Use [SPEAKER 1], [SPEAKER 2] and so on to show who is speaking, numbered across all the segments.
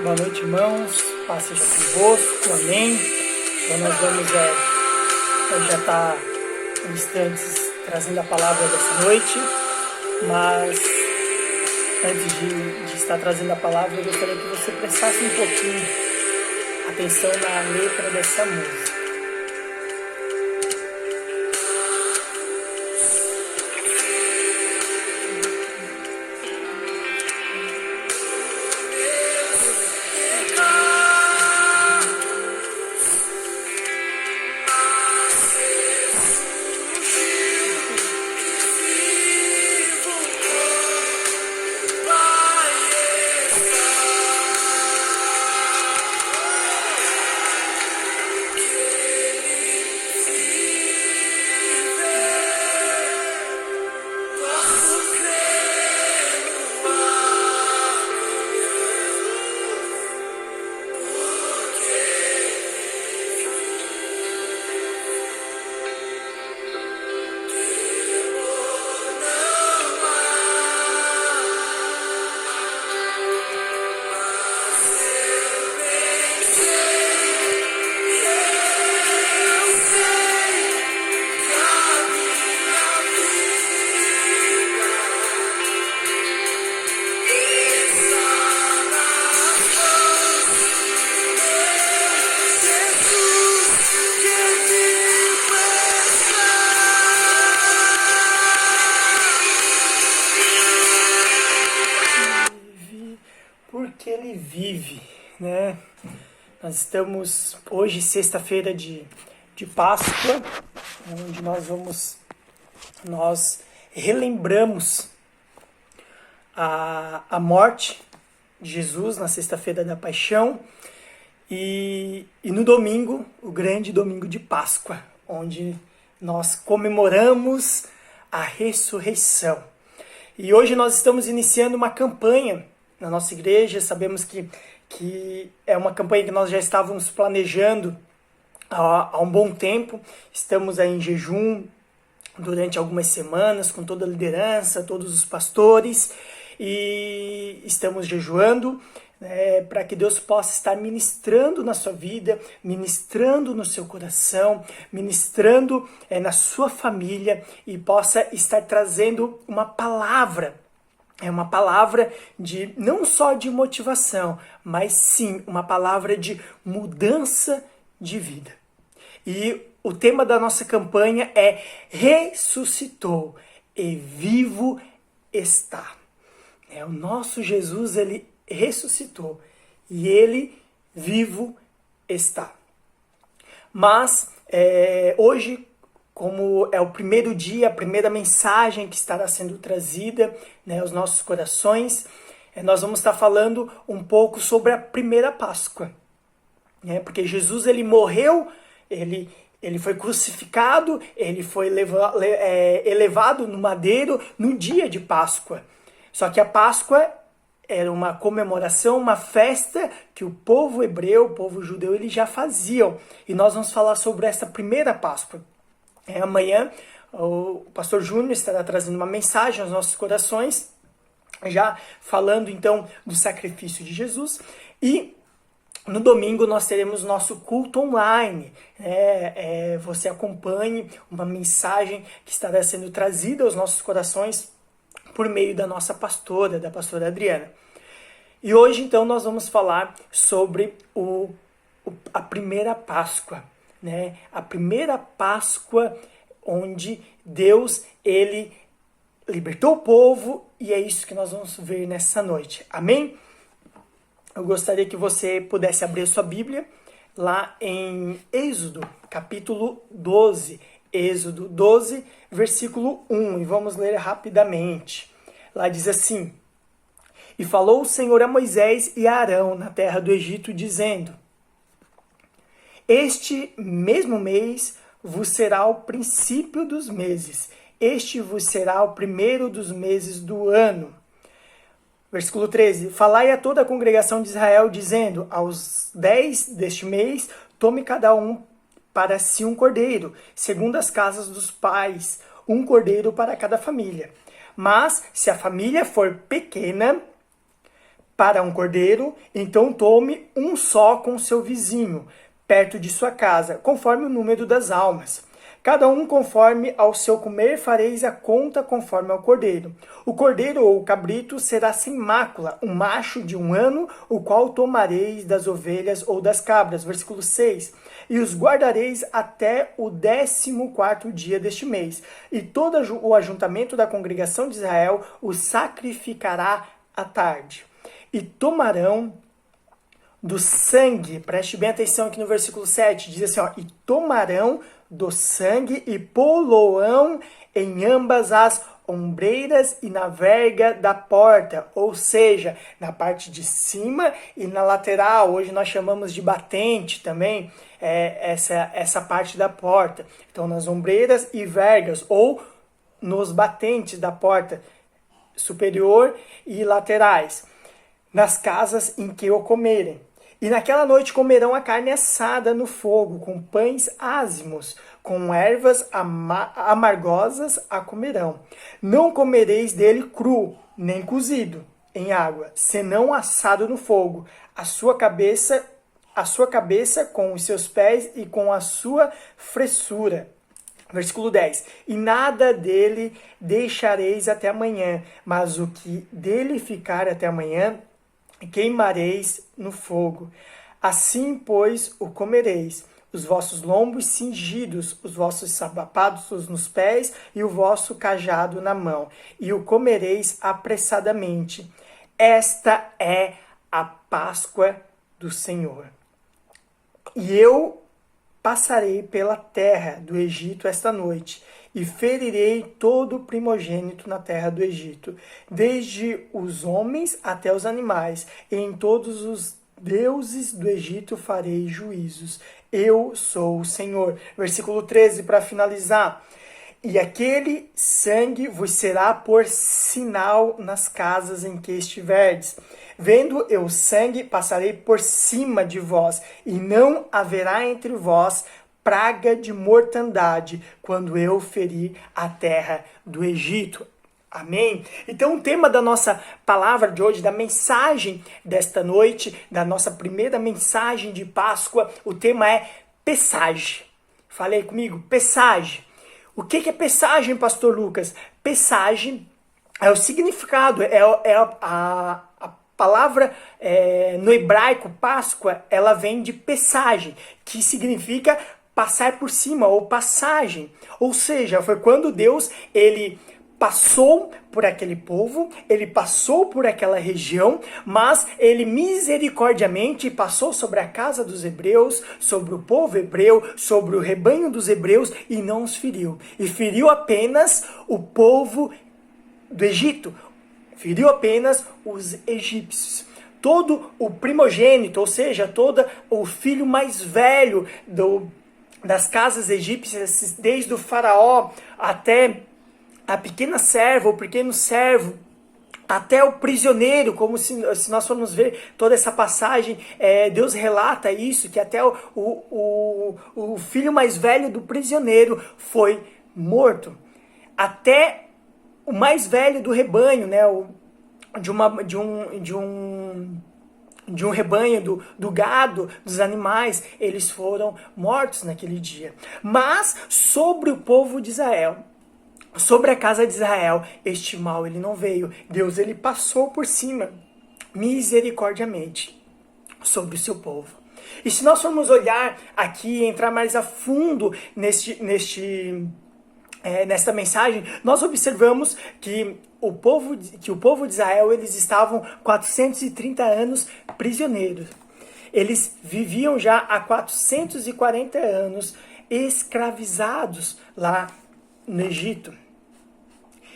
[SPEAKER 1] Boa noite, irmãos. Paz seja convosco. Amém. Então nós vamos já estar em instantes trazendo a palavra dessa noite, mas antes de estar trazendo a palavra, eu gostaria que você prestasse um pouquinho atenção na letra dessa música. Porque ele vive, né? Nós estamos hoje, sexta-feira de Páscoa, onde nós relembramos a morte de Jesus na sexta-feira da Paixão e no domingo, o grande domingo de Páscoa, onde nós comemoramos a ressurreição. E hoje nós estamos iniciando uma campanha na nossa igreja. Sabemos que é uma campanha que nós já estávamos planejando há um bom tempo. Estamos aí em jejum durante algumas semanas com toda a liderança, todos os pastores, e estamos jejuando para que Deus possa estar ministrando na sua vida, ministrando no seu coração, ministrando na sua família, e possa estar trazendo uma palavra. É uma palavra não só de motivação, mas sim uma palavra de mudança de vida. E o tema da nossa campanha é Ressuscitou e vivo está. O nosso Jesus, ele ressuscitou e ele vivo está. Mas hoje, como é o primeiro dia, a primeira mensagem que estará sendo trazida aos nossos corações, nós vamos estar falando um pouco sobre a primeira Páscoa. Porque Jesus, ele morreu, ele foi crucificado, ele foi elevado no madeiro no dia de Páscoa. Só que a Páscoa era uma comemoração, uma festa que o povo hebreu, o povo judeu, eles já faziam. E nós vamos falar sobre essa primeira Páscoa. Amanhã o pastor Júnior estará trazendo uma mensagem aos nossos corações, já falando então do sacrifício de Jesus. E no domingo nós teremos nosso culto online. Você acompanhe uma mensagem que estará sendo trazida aos nossos corações por meio da nossa pastora, da pastora Adriana. E hoje então nós vamos falar sobre a primeira Páscoa. A primeira Páscoa onde Deus, ele libertou o povo, e é isso que nós vamos ver nessa noite. Amém? Eu gostaria que você pudesse abrir a sua Bíblia lá em Êxodo, capítulo 12. Êxodo 12, versículo 1, e vamos ler rapidamente. Lá diz assim: E falou o Senhor a Moisés e a Arão na terra do Egito, dizendo: Este mesmo mês vos será o princípio dos meses. Este vos será o primeiro dos meses do ano. Versículo 13. Falai a toda a congregação de Israel, dizendo: Aos 10 deste mês, tome cada um para si um cordeiro, segundo as casas dos pais, um cordeiro para cada família. Mas, se a família for pequena, para um cordeiro, então tome um só com seu vizinho, perto de sua casa, conforme o número das almas. Cada um conforme ao seu comer fareis a conta conforme ao cordeiro. O cordeiro ou o cabrito será sem mácula, um macho de 1 ano, o qual tomareis das ovelhas ou das cabras. Versículo 6. E os guardareis até o 14º dia deste mês. E todo o ajuntamento da congregação de Israel o sacrificará à tarde. E tomarão do sangue, preste bem atenção aqui no versículo 7, diz assim, ó, e tomarão do sangue e poloão em ambas as ombreiras e na verga da porta, ou seja, na parte de cima e na lateral. Hoje nós chamamos de batente também, essa parte da porta. Então, nas ombreiras e vergas, ou nos batentes da porta superior e laterais, nas casas em que o comerem. E naquela noite comerão a carne assada no fogo, com pães ázimos, com ervas amargosas a comerão. Não comereis dele cru, nem cozido em água, senão assado no fogo. A sua cabeça com os seus pés e com a sua fressura. Versículo 10. E nada dele deixareis até amanhã, mas o que dele ficar até amanhã, queimareis no fogo. Assim, pois, o comereis, os vossos lombos cingidos, os vossos sapatos nos pés e o vosso cajado na mão, e o comereis apressadamente. Esta é a Páscoa do Senhor. E eu passarei pela terra do Egito esta noite, e ferirei todo o primogênito na terra do Egito, desde os homens até os animais, e em todos os deuses do Egito farei juízos. Eu sou o Senhor. Versículo 13, para finalizar. E aquele sangue vos será por sinal nas casas em que estiverdes. Vendo eu o sangue, passarei por cima de vós, e não haverá entre vós praga de mortandade, quando eu ferir a terra do Egito. Amém? Então o tema da nossa palavra de hoje, da mensagem desta noite, da nossa primeira mensagem de Páscoa, o tema é Pessage. Falei comigo? Pessage. O que é Pessagem, pastor Lucas? Pessage é o significado, a palavra no hebraico, Páscoa, ela vem de Pessage, que significa passar por cima, ou passagem. Ou seja, foi quando Deus, ele passou por aquele povo, ele passou por aquela região, mas ele misericordiamente passou sobre a casa dos hebreus, sobre o povo hebreu, sobre o rebanho dos hebreus, e não os feriu. E feriu apenas o povo do Egito, feriu apenas os egípcios. Todo o primogênito, ou seja, todo o filho mais velho das casas egípcias, desde o faraó até a pequena serva, o pequeno servo, até o prisioneiro, como se nós formos ver toda essa passagem, Deus relata isso, que até o filho mais velho do prisioneiro foi morto. Até o mais velho do rebanho, né, de um rebanho, do gado, dos animais, eles foram mortos naquele dia. Mas sobre o povo de Israel, sobre a casa de Israel, este mal ele não veio. Deus, ele passou por cima, misericordiamente, sobre o seu povo. E se nós formos olhar aqui, entrar mais a fundo nesta mensagem, nós observamos que o povo de Israel, eles estavam 430 anos prisioneiros. Eles viviam já há 440 anos escravizados lá no Egito.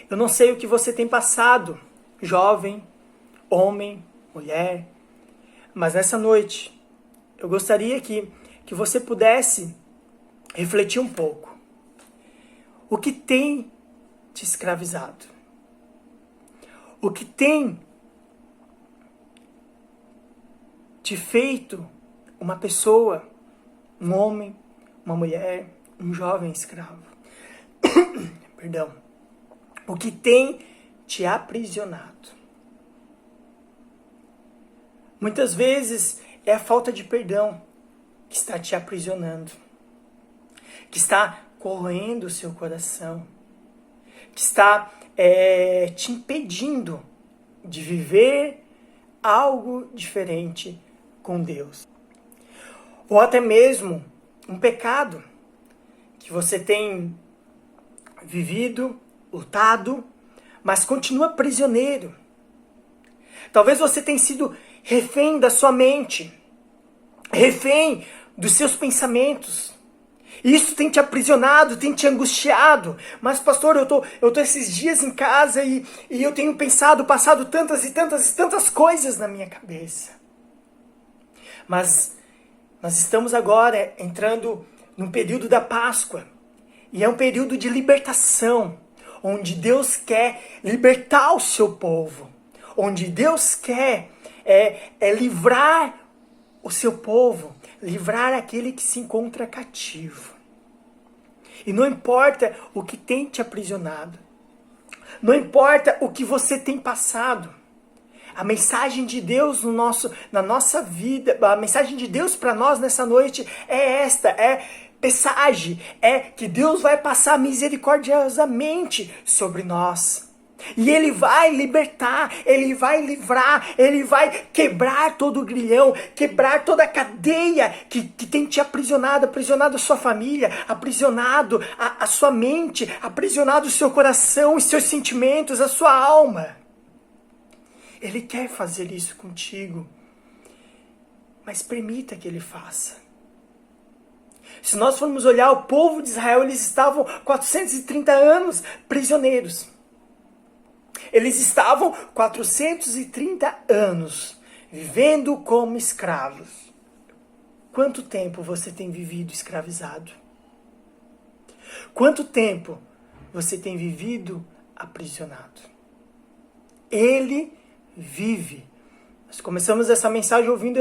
[SPEAKER 1] Eu não sei o que você tem passado, jovem, homem, mulher, mas nessa noite eu gostaria que você pudesse refletir um pouco. O que tem te escravizado? O que tem te feito uma pessoa, um homem, uma mulher, um jovem escravo? Perdão. O que tem te aprisionado? Muitas vezes é a falta de perdão que está te aprisionando, que está corroendo o seu coração, que está te impedindo de viver algo diferente com Deus. Ou até mesmo um pecado que você tem vivido, lutado, mas continua prisioneiro. Talvez você tenha sido refém da sua mente, refém dos seus pensamentos. Isso tem te aprisionado, tem te angustiado. Mas, pastor, eu tô esses dias em casa e eu tenho passado tantas e tantas e tantas coisas na minha cabeça. Mas nós estamos agora entrando num período da Páscoa. E é um período de libertação, onde Deus quer libertar o seu povo. Onde Deus quer livrar o seu povo, livrar aquele que se encontra cativo. E não importa o que tem te aprisionado, não importa o que você tem passado, a mensagem de Deus na nossa vida, a mensagem de Deus para nós nessa noite é esta, mensagem é que Deus vai passar misericordiosamente sobre nós. E Ele vai libertar, Ele vai livrar, Ele vai quebrar todo o grilhão, quebrar toda a cadeia que tem te aprisionado a sua família, aprisionado a sua mente, aprisionado o seu coração, os seus sentimentos, a sua alma. Ele quer fazer isso contigo, mas permita que Ele faça. Se nós formos olhar o povo de Israel, eles estavam 430 anos prisioneiros. Eles estavam 430 anos vivendo como escravos. Quanto tempo você tem vivido escravizado? Quanto tempo você tem vivido aprisionado? Ele vive. Nós começamos essa mensagem ouvindo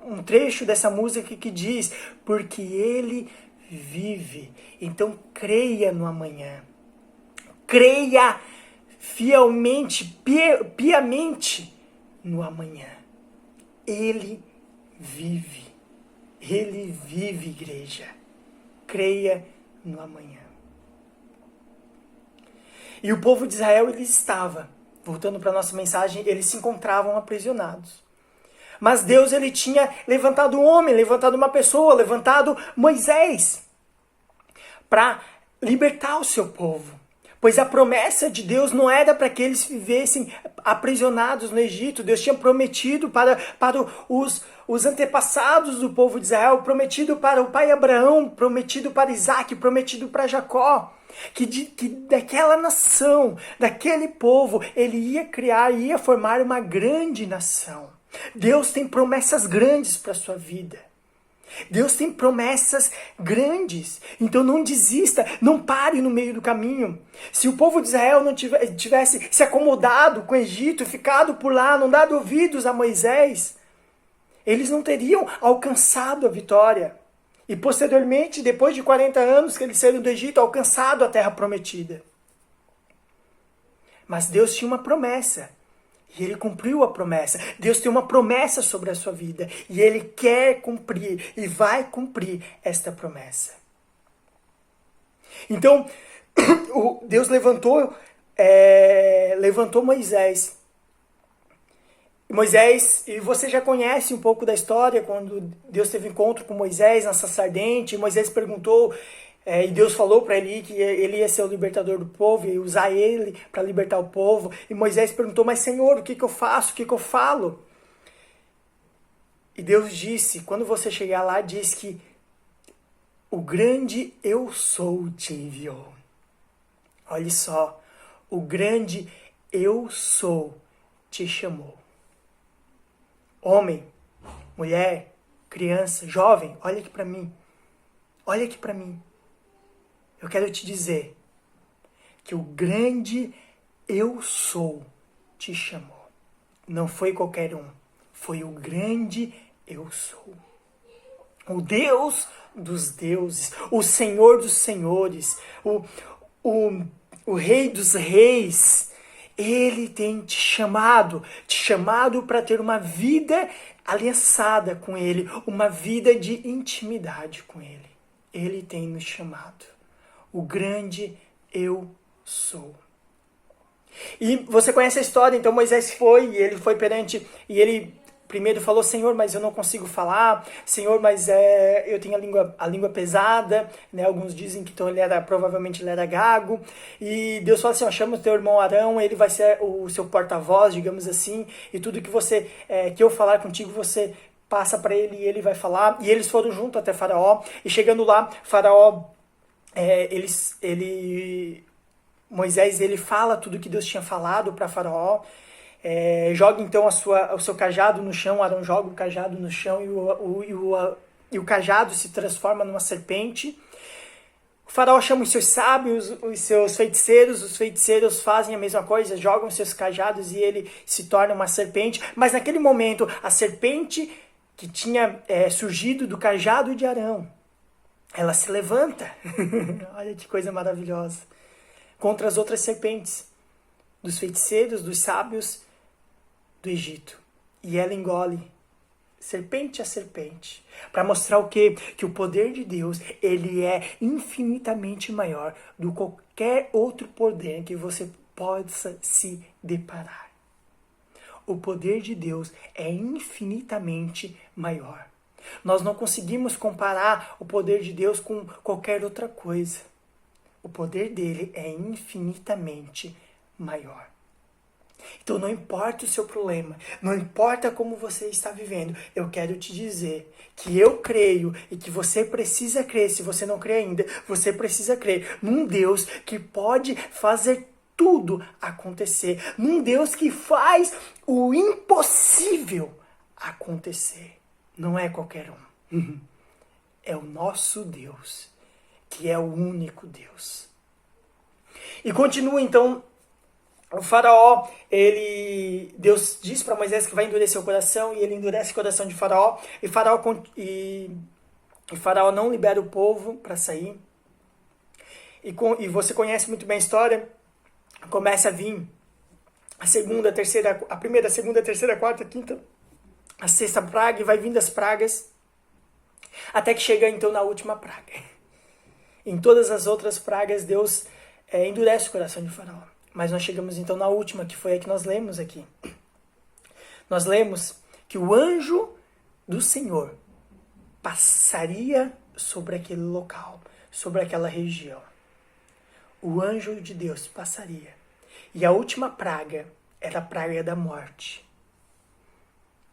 [SPEAKER 1] um trecho dessa música que diz: porque Ele vive. Então creia no amanhã. Creia fielmente, piamente no amanhã. Ele vive. Ele vive, igreja. Creia no amanhã. E o povo de Israel, ele estava, voltando para a nossa mensagem, eles se encontravam aprisionados. Mas Deus, ele tinha levantado um homem, levantado uma pessoa, levantado Moisés para libertar o seu povo. Pois a promessa de Deus não era para que eles vivessem aprisionados no Egito. Deus tinha prometido para os antepassados do povo de Israel, prometido para o pai Abraão, prometido para Isaac, prometido para Jacó. Que daquela nação, daquele povo, ele ia criar, ia formar uma grande nação. Deus tem promessas grandes para a sua vida. Deus tem promessas grandes. Então não desista, não pare no meio do caminho. Se o povo de Israel não tivesse se acomodado com o Egito, ficado por lá, não dado ouvidos a Moisés, eles não teriam alcançado a vitória. E posteriormente, depois de 40 anos que eles saíram do Egito, alcançado a terra prometida. Mas Deus tinha uma promessa. E Ele cumpriu a promessa. Deus tem uma promessa sobre a sua vida. E Ele quer cumprir e vai cumprir esta promessa. Então, Deus levantou Moisés. Moisés, e você já conhece um pouco da história, quando Deus teve encontro com Moisés na sarça ardente, Moisés perguntou, e Deus falou para ele que ele ia ser o libertador do povo, e usar ele para libertar o povo. E Moisés perguntou: mas Senhor, o que eu faço? O que eu falo? E Deus disse, quando você chegar lá, diz que o grande eu sou te enviou. Olha só, o grande eu sou te chamou. Homem, mulher, criança, jovem, olha aqui para mim. Olha aqui para mim. Eu quero te dizer que o grande eu sou te chamou. Não foi qualquer um. Foi o grande eu sou. O Deus dos deuses. O Senhor dos senhores. O Rei dos reis. Ele tem te chamado para ter uma vida aliançada com Ele, uma vida de intimidade com Ele. Ele tem nos chamado. O grande eu sou. E você conhece a história, então Moisés foi, e ele foi perante, e ele primeiro falou, Senhor, mas eu não consigo falar, Senhor, mas eu tenho a língua pesada, né? Alguns dizem que então provavelmente ele era gago, e Deus fala assim, ó, chama o teu irmão Arão, ele vai ser o seu porta-voz, digamos assim, e tudo que que eu falar contigo, você passa para ele e ele vai falar, e eles foram junto até Faraó, e chegando lá, Faraó, Moisés, ele fala tudo que Deus tinha falado para Faraó, joga então o seu cajado no chão, Arão joga o cajado no chão e o cajado se transforma numa serpente. O Faraó chama os seus sábios, os seus feiticeiros, os feiticeiros fazem a mesma coisa, jogam seus cajados e ele se torna uma serpente, mas naquele momento a serpente que tinha surgido do cajado de Arão, ela se levanta, olha que coisa maravilhosa, contra as outras serpentes, dos feiticeiros, dos sábios do Egito. E ela engole serpente a serpente, para mostrar o quê? Que o poder de Deus, ele é infinitamente maior do que qualquer outro poder que você possa se deparar. O poder de Deus é infinitamente maior. Nós não conseguimos comparar o poder de Deus com qualquer outra coisa. O poder dele é infinitamente maior. Então não importa o seu problema, não importa como você está vivendo, eu quero te dizer que eu creio e que você precisa crer, se você não crê ainda, você precisa crer num Deus que pode fazer tudo acontecer, num Deus que faz o impossível acontecer. Não é qualquer um, é o nosso Deus, que é o único Deus. E continua então, o Faraó, Deus diz para Moisés que vai endurecer o coração, e ele endurece o coração de Faraó, e Faraó não libera o povo para sair. E você conhece muito bem a história, começa a vir a primeira, a segunda, a terceira, a quarta, a quinta, a sexta praga, e vai vindo as pragas, até que chega então na última praga. Em todas as outras pragas, Deus endurece o coração de Faraó. Mas nós chegamos então na última, que foi a que nós lemos aqui. Nós lemos que o anjo do Senhor passaria sobre aquele local, sobre aquela região. O anjo de Deus passaria. E a última praga era a praga da morte.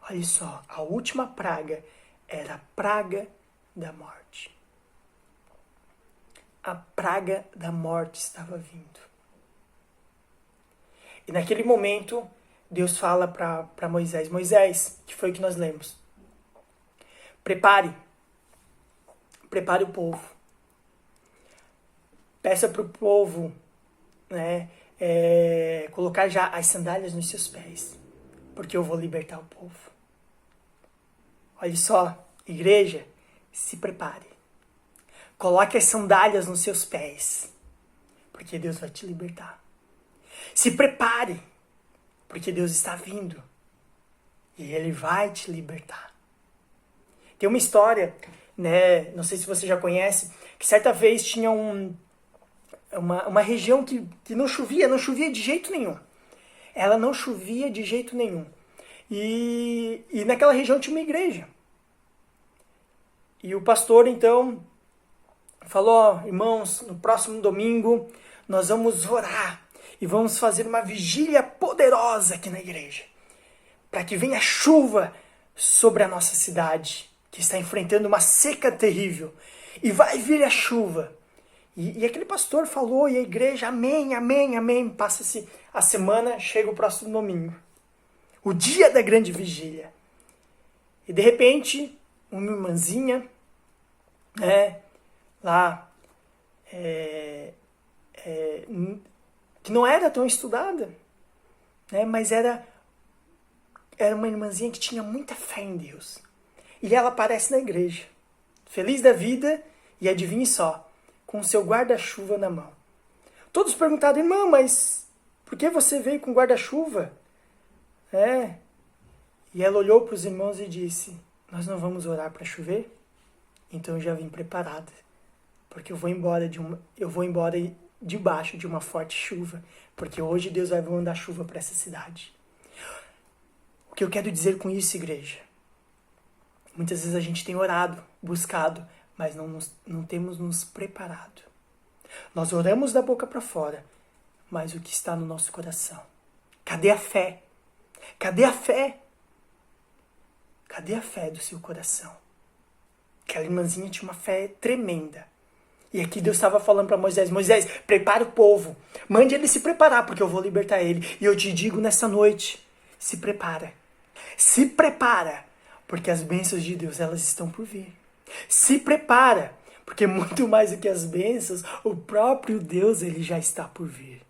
[SPEAKER 1] Olha só, a última praga era a praga da morte. A praga da morte estava vindo. E naquele momento, Deus fala para Moisés, que foi o que nós lemos, prepare o povo. Peça para o povo, colocar já as sandálias nos seus pés, porque eu vou libertar o povo. Olha só, igreja, se prepare. Coloque as sandálias nos seus pés, porque Deus vai te libertar. Se prepare, porque Deus está vindo e Ele vai te libertar. Tem uma história, não sei se você já conhece, que certa vez tinha uma região que não chovia de jeito nenhum. Ela não chovia de jeito nenhum. E naquela região tinha uma igreja. E o pastor, então, falou, irmãos, no próximo domingo nós vamos orar e vamos fazer uma vigília poderosa aqui na igreja, para que venha chuva sobre a nossa cidade, que está enfrentando uma seca terrível. E vai vir a chuva. E aquele pastor falou, e a igreja, amém, amém, amém. Passa-se a semana, chega o próximo domingo, o dia da grande vigília. E de repente, uma irmãzinha, que não era tão estudada, mas era uma irmãzinha que tinha muita fé em Deus. E ela aparece na igreja, feliz da vida, e adivinhe só, com o seu guarda-chuva na mão. Todos perguntaram, irmã, mas Por que você veio com guarda-chuva? E ela olhou para os irmãos e disse, nós não vamos orar para chover? Então eu já vim preparada, porque eu vou embora debaixo de uma forte chuva, porque hoje Deus vai mandar chuva para essa cidade. O que eu quero dizer com isso, igreja? Muitas vezes a gente tem orado, buscado, mas não temos nos preparado. Nós oramos da boca para fora, mas o que está no nosso coração? Cadê a fé? Cadê a fé? Cadê a fé do seu coração? Aquela irmãzinha tinha uma fé tremenda. E aqui Deus estava falando para Moisés, Moisés, prepara o povo, mande ele se preparar, porque eu vou libertar ele. E eu te digo nessa noite, se prepara, porque as bênçãos de Deus, elas estão por vir. Se prepara, porque muito mais do que as bênçãos, o próprio Deus, ele já está por vir.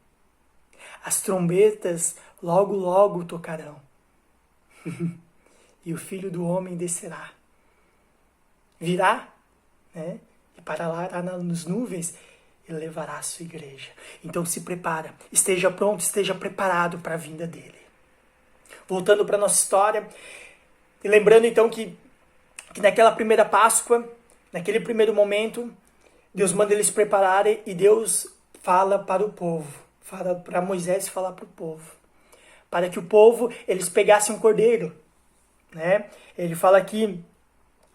[SPEAKER 1] As trombetas logo, logo tocarão. E o Filho do Homem descerá. Virá, e parará nas nuvens e levará a sua igreja. Então se prepara, esteja pronto, esteja preparado para a vinda dele. Voltando para a nossa história, e lembrando então que naquela primeira Páscoa, naquele primeiro momento, Deus manda eles se prepararem e Deus fala para o povo, fala para Moisés falar para o povo, para que o povo, eles pegassem um cordeiro, Ele fala aqui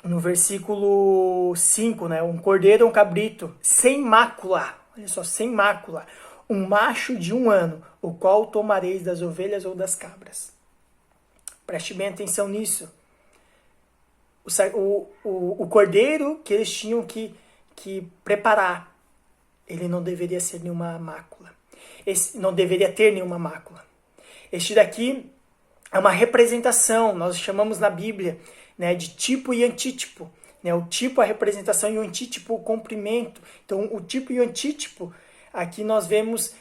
[SPEAKER 1] no versículo 5, um cordeiro ou um cabrito, sem mácula, olha só, sem mácula, um macho de 1 ano, o qual tomareis das ovelhas ou das cabras. Preste bem atenção nisso. O cordeiro que eles tinham que preparar, ele não deveria ser nenhuma mácula. Não deveria ter nenhuma mácula. Este daqui é uma representação, nós chamamos na Bíblia, de tipo e antítipo. O tipo, a representação, e o antítipo, o comprimento. Então, o tipo e o antítipo, aqui nós vemos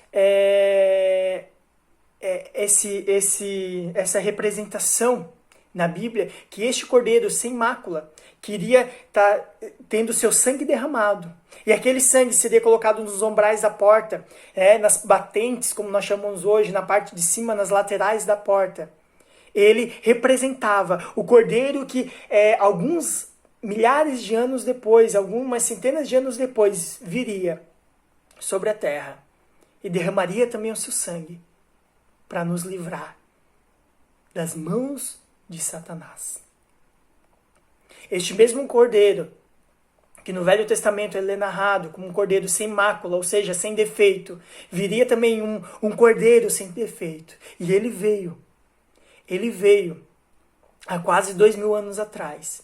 [SPEAKER 1] essa representação na Bíblia, que este cordeiro sem mácula queria estar tendo seu sangue derramado. E aquele sangue seria colocado nos umbrais da porta, nas batentes, como nós chamamos hoje, na parte de cima, nas laterais da porta. Ele representava o cordeiro que alguns milhares de anos depois, algumas centenas de anos depois, viria sobre a terra e derramaria também o seu sangue para nos livrar das mãos de Satanás. Este mesmo cordeiro, que no Velho Testamento ele é narrado como um cordeiro sem mácula, ou seja, sem defeito, viria também um cordeiro sem defeito. E ele veio há quase 2000 anos atrás,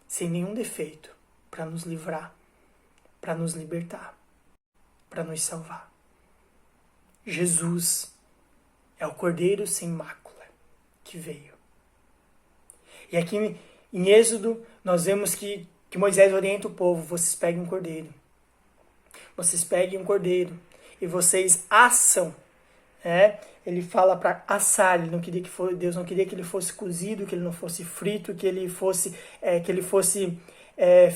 [SPEAKER 1] sem nenhum defeito, para nos livrar, para nos libertar, para nos salvar. Jesus é o cordeiro sem mácula que veio. E aqui em Êxodo, nós vemos que Moisés orienta o povo, vocês peguem um cordeiro. Vocês peguem um cordeiro e vocês assam. Ele fala para assar, Deus não queria que ele fosse cozido, que ele não fosse frito, que ele fosse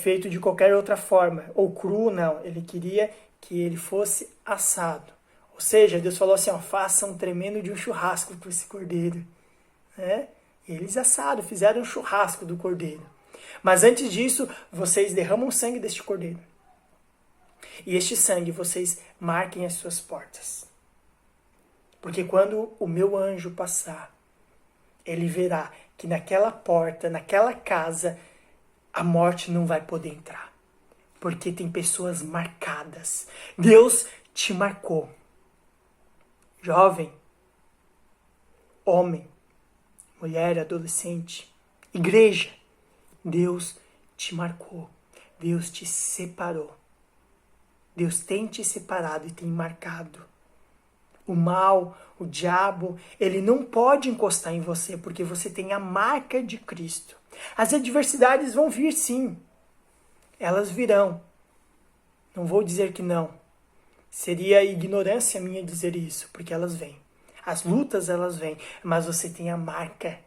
[SPEAKER 1] feito de qualquer outra forma, ou cru, não. Ele queria que ele fosse assado. Ou seja, Deus falou assim, faça um tremendo de um churrasco com esse cordeiro. E eles assaram, fizeram um churrasco do cordeiro. Mas antes disso, vocês derramam o sangue deste cordeiro. E este sangue vocês marquem as suas portas. Porque quando o meu anjo passar, ele verá que naquela porta, naquela casa, a morte não vai poder entrar. Porque tem pessoas marcadas. Deus te marcou. Jovem, homem, mulher, adolescente, igreja, Deus te marcou. Deus te separou. Deus tem te separado e tem marcado. O mal, o diabo, ele não pode encostar em você, porque você tem a marca de Cristo. As adversidades vão vir, sim. Elas virão. Não vou dizer que não. Seria ignorância minha dizer isso, porque elas vêm. As lutas, elas vêm, mas você tem a marca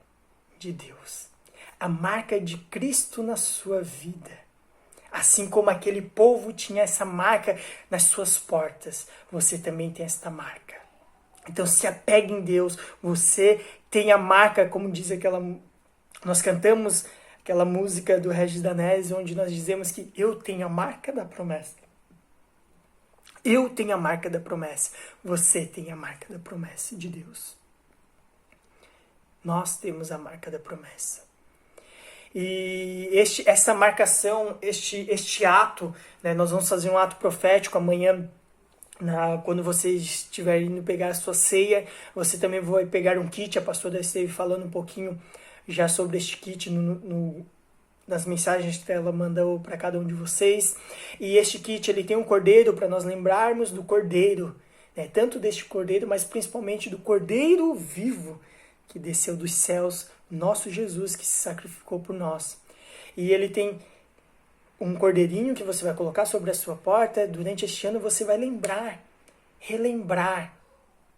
[SPEAKER 1] de Deus. A marca de Cristo na sua vida. Assim como aquele povo tinha essa marca nas suas portas, você também tem esta marca. Então se apegue em Deus. Você tem a marca, como diz aquela... Nós cantamos aquela música do Regis Danese, onde nós dizemos que eu tenho a marca da promessa. Eu tenho a marca da promessa. Você tem a marca da promessa de Deus. Nós temos a marca da promessa. E essa marcação, este ato, né, nós vamos fazer um ato profético amanhã, quando vocês estiverem indo pegar a sua ceia, você também vai pegar um kit. A pastora esteve falando um pouquinho já sobre este kit nas mensagens que ela mandou para cada um de vocês. E este kit, ele tem um cordeiro para nós lembrarmos do cordeiro, né, tanto deste cordeiro, mas principalmente do cordeiro vivo que desceu dos céus, nosso Jesus, que se sacrificou por nós. E ele tem um cordeirinho que você vai colocar sobre a sua porta. Durante este ano você vai relembrar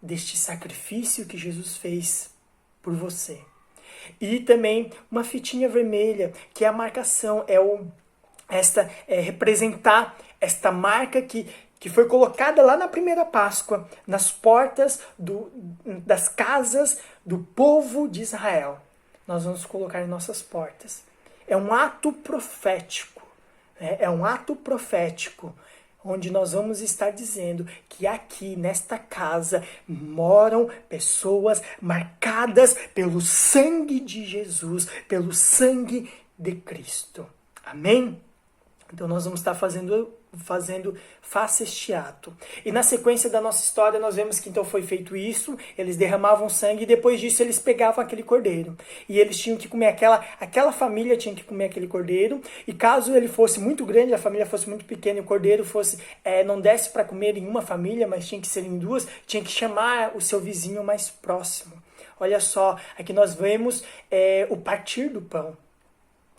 [SPEAKER 1] deste sacrifício que Jesus fez por você. E também uma fitinha vermelha, que é a marcação, representar esta marca que foi colocada lá na primeira Páscoa, nas portas das casas do povo de Israel. Nós vamos colocar em nossas portas. É um ato profético. É um ato profético, onde nós vamos estar dizendo que aqui, nesta casa, moram pessoas marcadas pelo sangue de Jesus, pelo sangue de Cristo. Amém? Então nós vamos estar faça este ato. E na sequência da nossa história nós vemos que então foi feito isso, eles derramavam sangue e depois disso eles pegavam aquele cordeiro. E eles tinham que comer, aquela família tinha que comer aquele cordeiro, e caso ele fosse muito grande, a família fosse muito pequena e o cordeiro não desse para comer em uma família, mas tinha que ser em duas, tinha que chamar o seu vizinho mais próximo. Olha só, aqui nós vemos o partir do pão.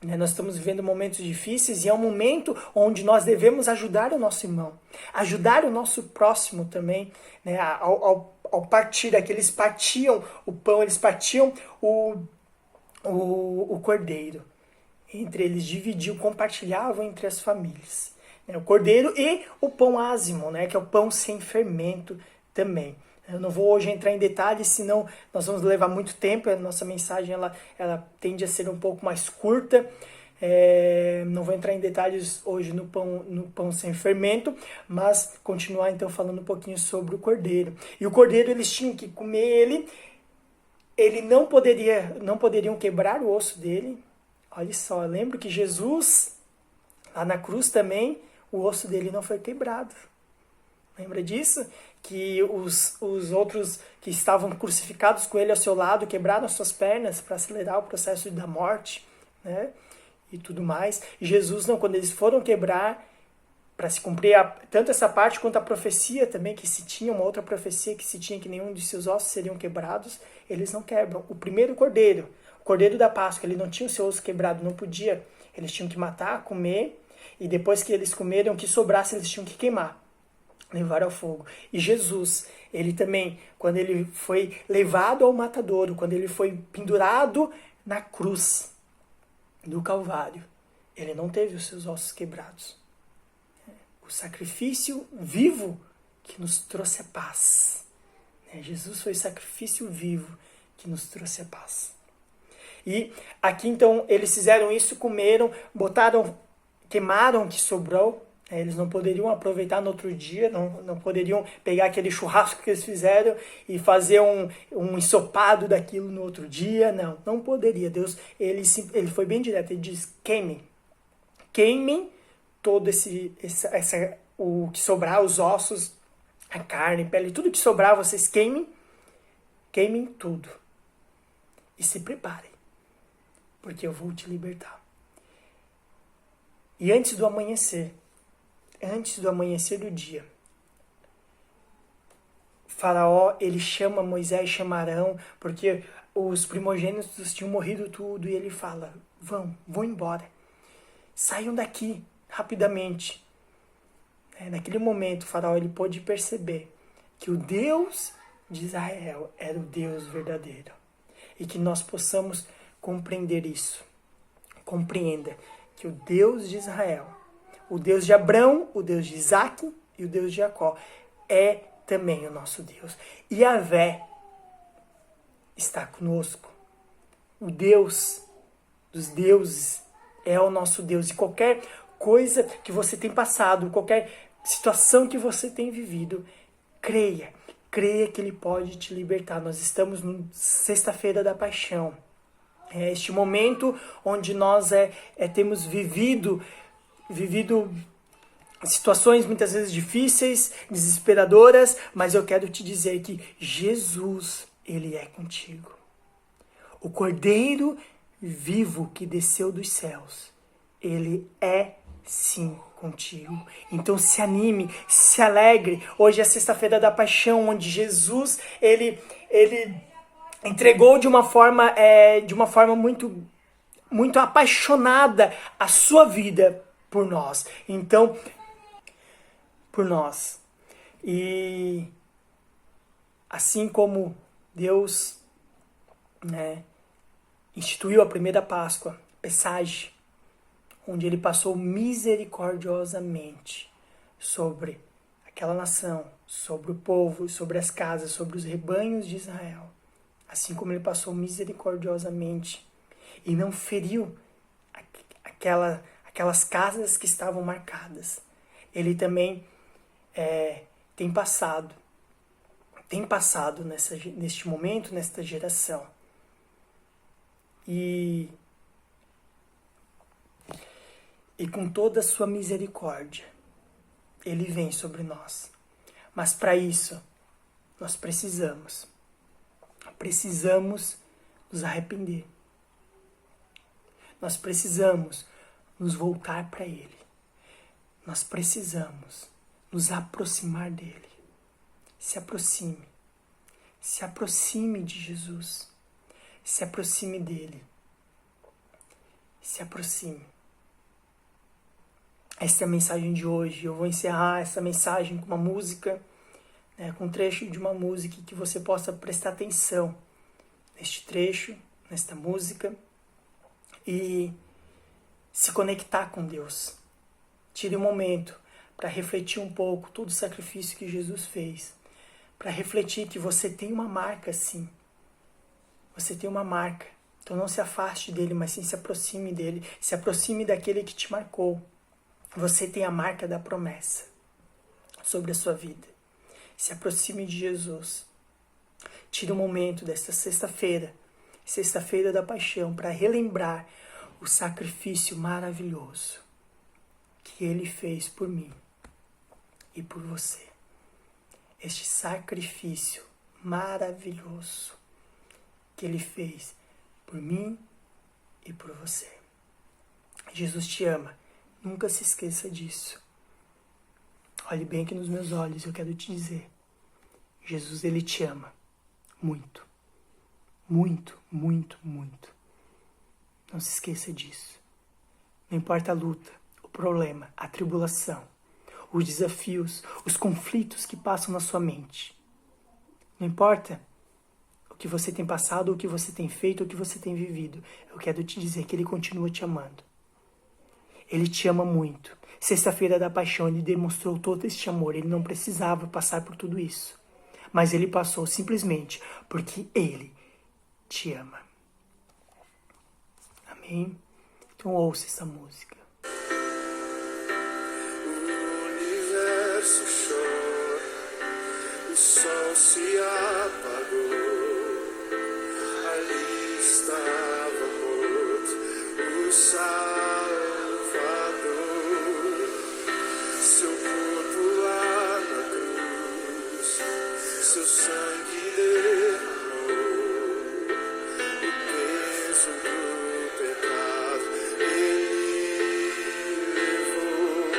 [SPEAKER 1] Nós estamos vivendo momentos difíceis e é um momento onde nós devemos ajudar o nosso irmão, ajudar o nosso próximo também, né? Ao partir, aqui eles partiam o pão, eles partiam o cordeiro. Entre eles dividiam, compartilhavam entre as famílias. O cordeiro e o pão ázimo, né? Que é o pão sem fermento também. Eu não vou hoje entrar em detalhes, senão nós vamos levar muito tempo. A nossa mensagem ela tende a ser um pouco mais curta. Não vou entrar em detalhes hoje no pão sem fermento, mas continuar então falando um pouquinho sobre o cordeiro. E o cordeiro, eles tinham que comer ele não poderiam quebrar o osso dele. Olha só, eu lembro que Jesus, lá na cruz também, o osso dele não foi quebrado. Lembra disso? Que os outros que estavam crucificados com ele ao seu lado quebraram suas pernas para acelerar o processo da morte, né? E tudo mais. E Jesus não, quando eles foram quebrar, para se cumprir tanto essa parte quanto a profecia também, que se tinha uma outra profecia que se tinha que nenhum de seus ossos seriam quebrados, eles não quebram. O primeiro cordeiro, o cordeiro da Páscoa, ele não tinha o seu osso quebrado, não podia. Eles tinham que matar, comer, e depois que eles comeram, o que sobrasse, eles tinham que queimar. Levar ao fogo. E Jesus, ele também, quando ele foi levado ao matadouro, quando ele foi pendurado na cruz do Calvário, ele não teve os seus ossos quebrados. O sacrifício vivo que nos trouxe a paz. Jesus foi o sacrifício vivo que nos trouxe a paz. E aqui então eles fizeram isso, comeram, queimaram o que sobrou. Eles não poderiam aproveitar no outro dia, não poderiam pegar aquele churrasco que eles fizeram e fazer um ensopado daquilo no outro dia. Não poderia. Deus, ele foi bem direto, ele diz: queimem todo o que sobrar, os ossos, a carne, a pele, tudo que sobrar, vocês queimem tudo. E se preparem, porque eu vou te libertar. E antes do amanhecer do dia, Faraó, ele chama Moisés, chama Arão, porque os primogênitos tinham morrido tudo, e ele fala: vão embora, saiam daqui rapidamente. Naquele momento, Faraó, ele pôde perceber que o Deus de Israel era o Deus verdadeiro, e que nós possamos compreender isso. Compreenda que o Deus de Israel, o Deus de Abraão, o Deus de Isaac e o Deus de Jacó, é também o nosso Deus. Yahvé está conosco. O Deus dos deuses é o nosso Deus. E qualquer coisa que você tem passado, qualquer situação que você tem vivido, creia que Ele pode te libertar. Nós estamos na Sexta-feira da Paixão. É este momento onde nós temos vivido situações muitas vezes difíceis, desesperadoras, mas eu quero te dizer que Jesus, Ele é contigo. O Cordeiro vivo que desceu dos céus, Ele é sim contigo. Então se anime, se alegre. Hoje é Sexta-feira da Paixão, onde Jesus, ele entregou de uma forma muito, muito apaixonada a sua vida por nós. Então, por nós. E assim como Deus, instituiu a primeira Páscoa, Pessage, onde Ele passou misericordiosamente sobre aquela nação, sobre o povo, sobre as casas, sobre os rebanhos de Israel. Assim como Ele passou misericordiosamente e não feriu aquelas casas que estavam marcadas. Ele também tem passado neste momento, nesta geração. E com toda a sua misericórdia, Ele vem sobre nós. Mas para isso, nós precisamos nos arrepender. Nós precisamos nos voltar para Ele. Nós precisamos nos aproximar dEle. Se aproxime. Se aproxime de Jesus. Se aproxime dEle. Se aproxime. Essa é a mensagem de hoje. Eu vou encerrar essa mensagem com uma música, com um trecho de uma música que você possa prestar atenção neste trecho, nesta música, e se conectar com Deus. Tire um momento para refletir um pouco todo o sacrifício que Jesus fez, para refletir que você tem uma marca, sim. Você tem uma marca. Então não se afaste dele, mas sim se aproxime dele. Se aproxime daquele que te marcou. Você tem a marca da promessa sobre a sua vida. Se aproxime de Jesus. Tire um momento desta Sexta-feira da Paixão, para relembrar o sacrifício maravilhoso que Ele fez por mim e por você. Este sacrifício maravilhoso que Ele fez por mim e por você. Jesus te ama. Nunca se esqueça disso. Olhe bem aqui nos meus olhos, eu quero te dizer. Jesus, Ele te ama. Muito. Muito, muito, muito. Não se esqueça disso. Não importa a luta, o problema, a tribulação, os desafios, os conflitos que passam na sua mente. Não importa o que você tem passado, o que você tem feito, o que você tem vivido. Eu quero te dizer que Ele continua te amando. Ele te ama muito. Sexta-feira da Paixão, Ele demonstrou todo este amor. Ele não precisava passar por tudo isso. Mas Ele passou simplesmente porque Ele te ama. Amém? Então ouça essa música.
[SPEAKER 2] O universo chora, o sol se apagou. Ali estava morto o Salvador. Seu corpo lá na cruz, seu sangue derramou. O peso do pecado Ele levou.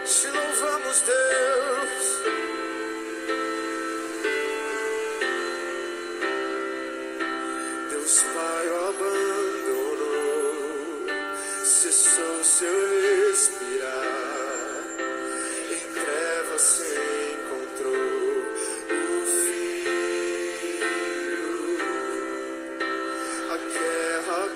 [SPEAKER 2] Te louvamos, Deus. Deus Pai o abandonou, cessou seu respirar. Em trevas se encontrou o Filho. A guerra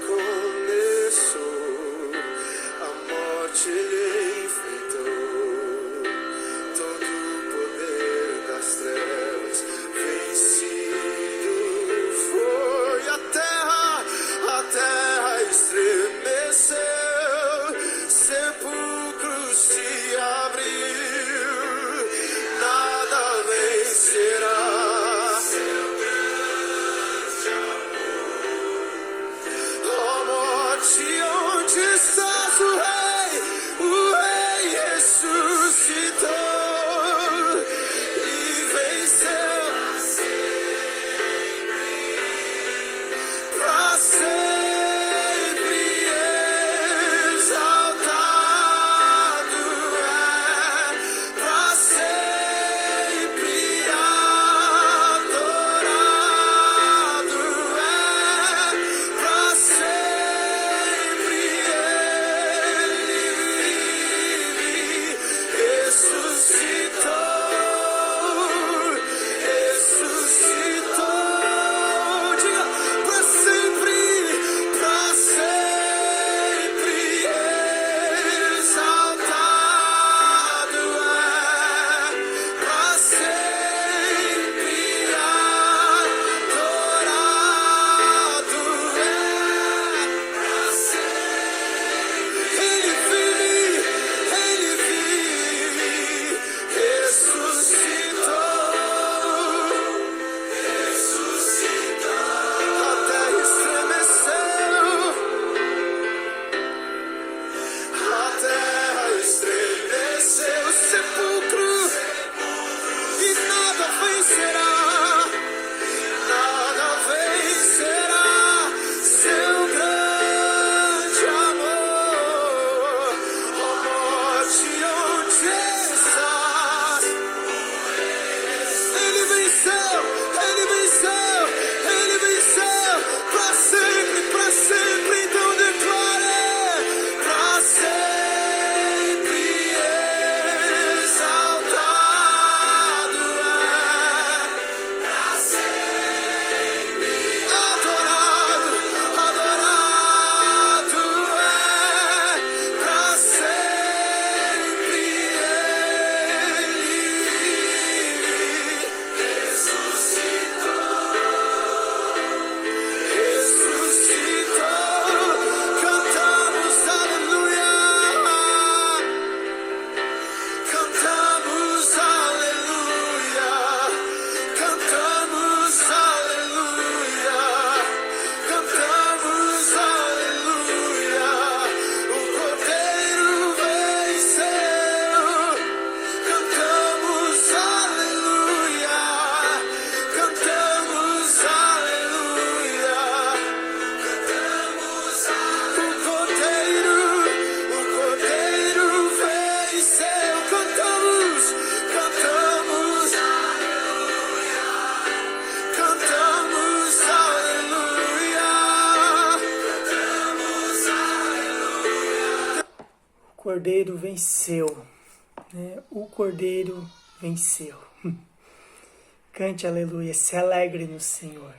[SPEAKER 1] Cordeiro venceu, né? O Cordeiro venceu. Cante aleluia, se alegre no Senhor.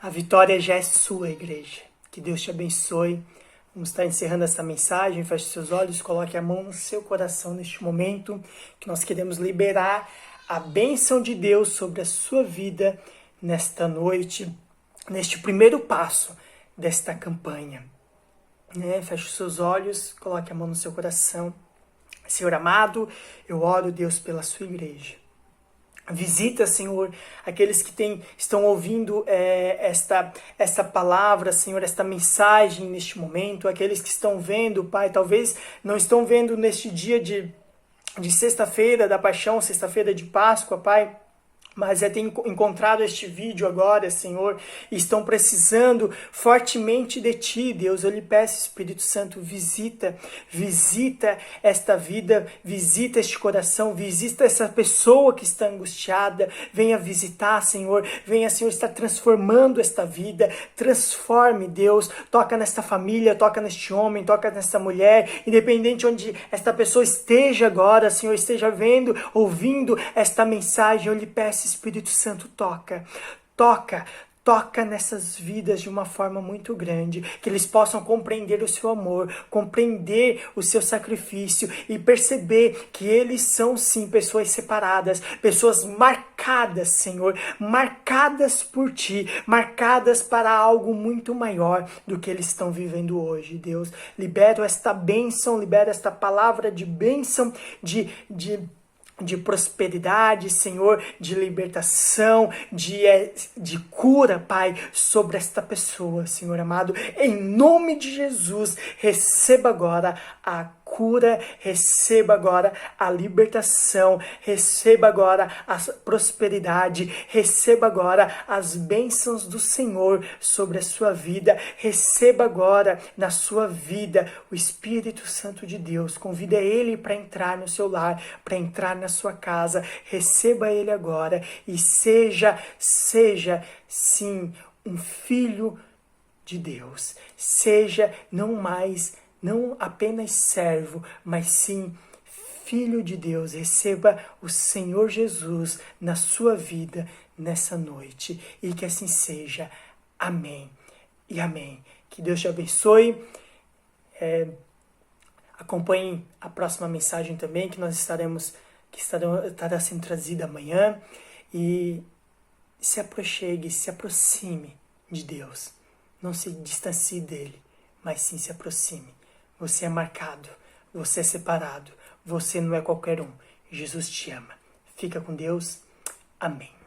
[SPEAKER 1] A vitória já é sua, igreja. Que Deus te abençoe. Vamos estar encerrando essa mensagem. Feche seus olhos, coloque a mão no seu coração neste momento, que nós queremos liberar a bênção de Deus sobre a sua vida nesta noite, neste primeiro passo desta campanha. Feche os seus olhos, coloque a mão no seu coração. Senhor amado, eu oro, Deus, pela sua igreja. Visita, Senhor, aqueles que estão ouvindo esta palavra, Senhor, esta mensagem neste momento, aqueles que estão vendo, Pai, talvez não estão vendo neste dia de sexta-feira da paixão, sexta-feira de Páscoa, Pai, mas tem encontrado este vídeo agora, Senhor, e estão precisando fortemente de Ti, Deus. Eu lhe peço, Espírito Santo, visita esta vida, visita este coração, visita essa pessoa que está angustiada, venha visitar, Senhor, venha, Senhor, estar transformando esta vida, transforme, Deus, toca nesta família, toca neste homem, toca nesta mulher, independente onde esta pessoa esteja agora, Senhor, esteja vendo, ouvindo esta mensagem, eu lhe peço, Espírito Santo, toca nessas vidas de uma forma muito grande, que eles possam compreender o seu amor, compreender o seu sacrifício e perceber que eles são sim pessoas separadas, pessoas marcadas, Senhor, marcadas por Ti, marcadas para algo muito maior do que eles estão vivendo hoje, Deus. Libero esta bênção, libero esta palavra de bênção, de prosperidade, Senhor, de libertação, de cura, Pai, sobre esta pessoa, Senhor amado. Em nome de Jesus, receba agora a cura, receba agora a libertação, receba agora a prosperidade, receba agora as bênçãos do Senhor sobre a sua vida, receba agora na sua vida o Espírito Santo de Deus. Convida Ele para entrar no seu lar, para entrar na sua casa, receba Ele agora e seja sim um filho de Deus, seja não apenas servo, mas sim filho de Deus. Receba o Senhor Jesus na sua vida nessa noite e que assim seja. Amém e amém. Que Deus te abençoe. Acompanhe a próxima mensagem também que estará sendo trazida amanhã, e se aproxime de Deus. Não se distancie dele, mas sim se aproxime. Você é marcado, você é separado, você não é qualquer um. Jesus te ama. Fica com Deus. Amém.